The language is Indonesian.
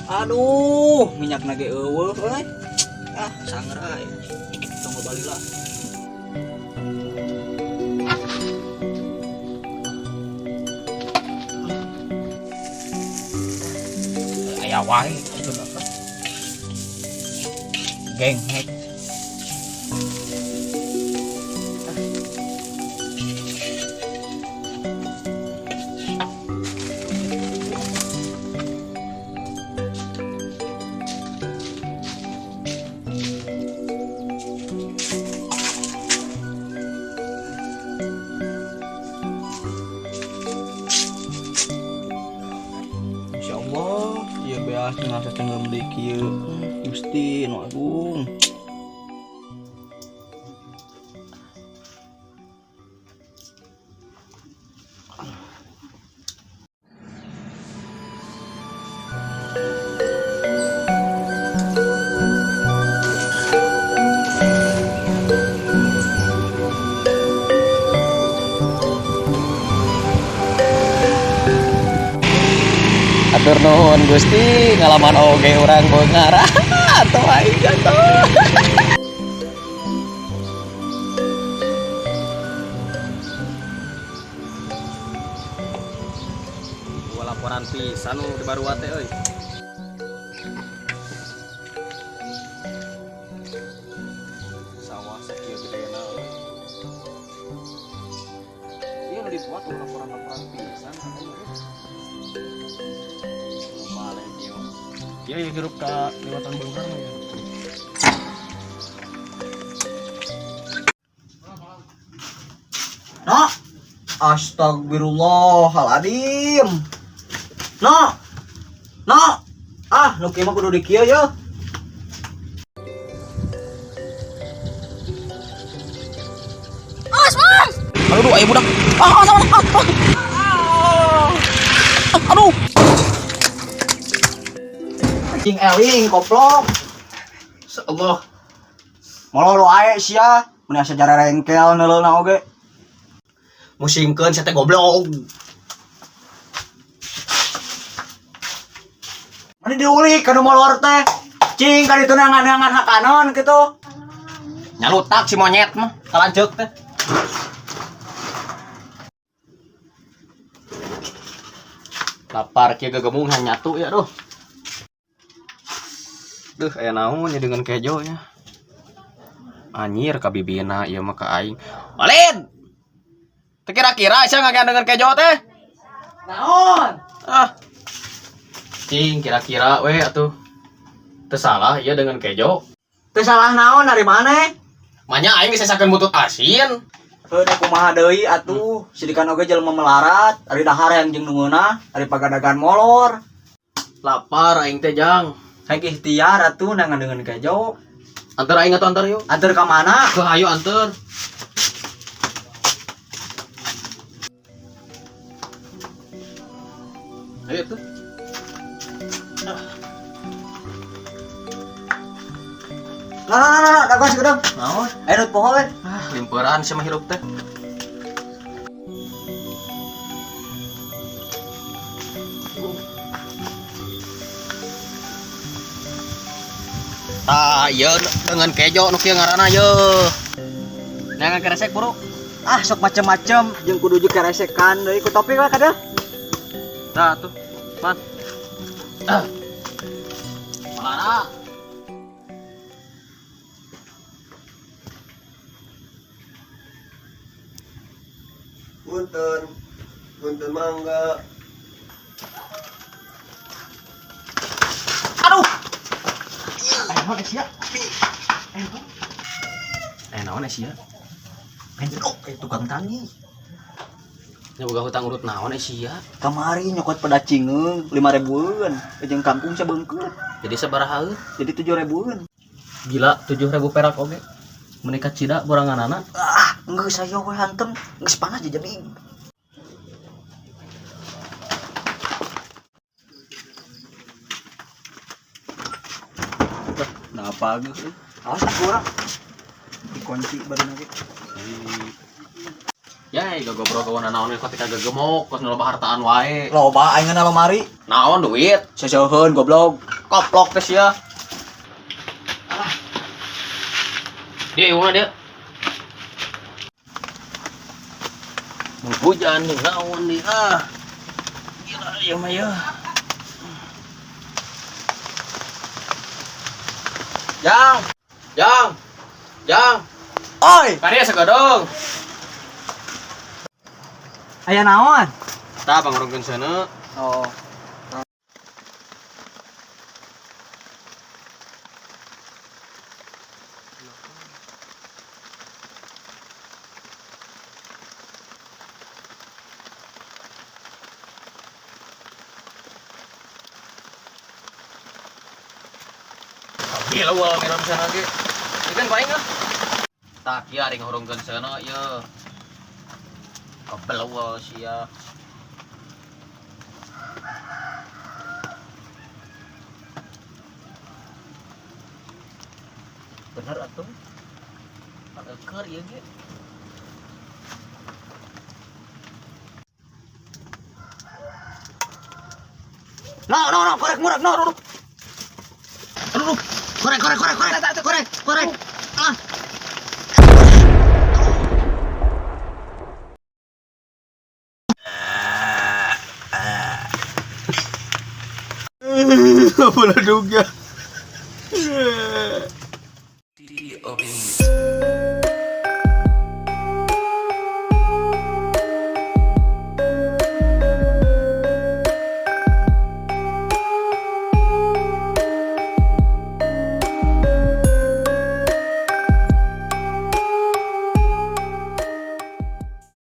Aduh, minyak nage eueuh euy. Ah, sangrai. Tunggu balila. Aya wae itu apa? Geng hek. Ngerasa cenggem di kieu Gusti nu agung. Atur nuhun Gusti, ngalaman oge urang beungar. Atuh aing jatuh. Gua laporan pisan nu di Barua teh euy. Sawah sakieu gedena. Ieu nu dibuat laporan-laporan pisan katanya. Ya hirup ke lewatan bengkar ya. Nah, astagfirullahaladzim. Nah, nu kieu mah kudu di kieu ya. Aduh, ayo budak. Aduh. Cing eling koplok. Allah. Molor wae sia, mun asa jara rengkel neuleuna oge. Musingkeun saya teh goblok. Mani diulik kana molor teh. Cing ka ditu nangan-nangan hakanon kitu. Nyalutak si monyet mah, kalanceuk teh. Lapar kieu gegemung nyatu ya doh. Duh, aya naon ya dengan kejo nya. Anjir ka bibina ieu mah ka aing. Walid. Teu kira-kira sia ngagean dengan kejo teh. Naon? Ah. Cing kira-kira we atuh. Teu salah ieu dengan kejo. Teu salah naon dari maneh? Manya aing geus sakeun butut asin. Heuh kumaha deui atuh, sidikan oge jelema melarat, ari dahar yang jeung nungeuna, ari pagadagan molor. Lapar aing teh jang. Haik ikhtiar atuh nangan dengan kejo. Antar aing atuh antar yuk. Antar ka mana? Ke ayo antar. Ayo tuh. Nah, dagas gedeng. Naon? Ayo nut poho we. Limperan sia mah hirup teh. Tah, ieu dengan kejo nu kieu ngaranna yeuh. Jangan keresek buru. Ah sok macem-macem jeung kudu juga resekan deui ku topi we kada. Tah tuh. Man. Mana? Punten, punten mangga. Aduh. Naon sia? Naon sia? Pendek tukang tani. Nya boga hutang urut naon sia? Kamari nyokot pada cingeung 5.000-an. Jeung kangkung sabeungkeut. Jadi sabaraha heuh? Jadi 7.000-an. Gila 7.000 perak oge. Menikah cida boranganana. Ah, geus aya we hantem, geus panas jadi. Kenapa geus? Awas kurang. Dikunci bari lagi. Yai gogobrol kawan naon we ketika gegemok kos loba hartaan wae. Loba aing ngana lemari. Naon duit? Seseuheun goblok. Koplok teh sia. Dia mana dia? Hujan nih, naon nih gila ya mah ya. Jang. Oi, Kadieu sagodong. aya naon? Tah pangrungkeun seuneu. Oh. Gila wal ngiram sana ge. Ikan paling ah. Tah kieu ari ngurungkeun seuneu ieu. Kebelewel sia. Bener atuh. Ada keur ieu ge. No, korek murah, no. Aduh, korek. Ah. Apa lah duga? Oke.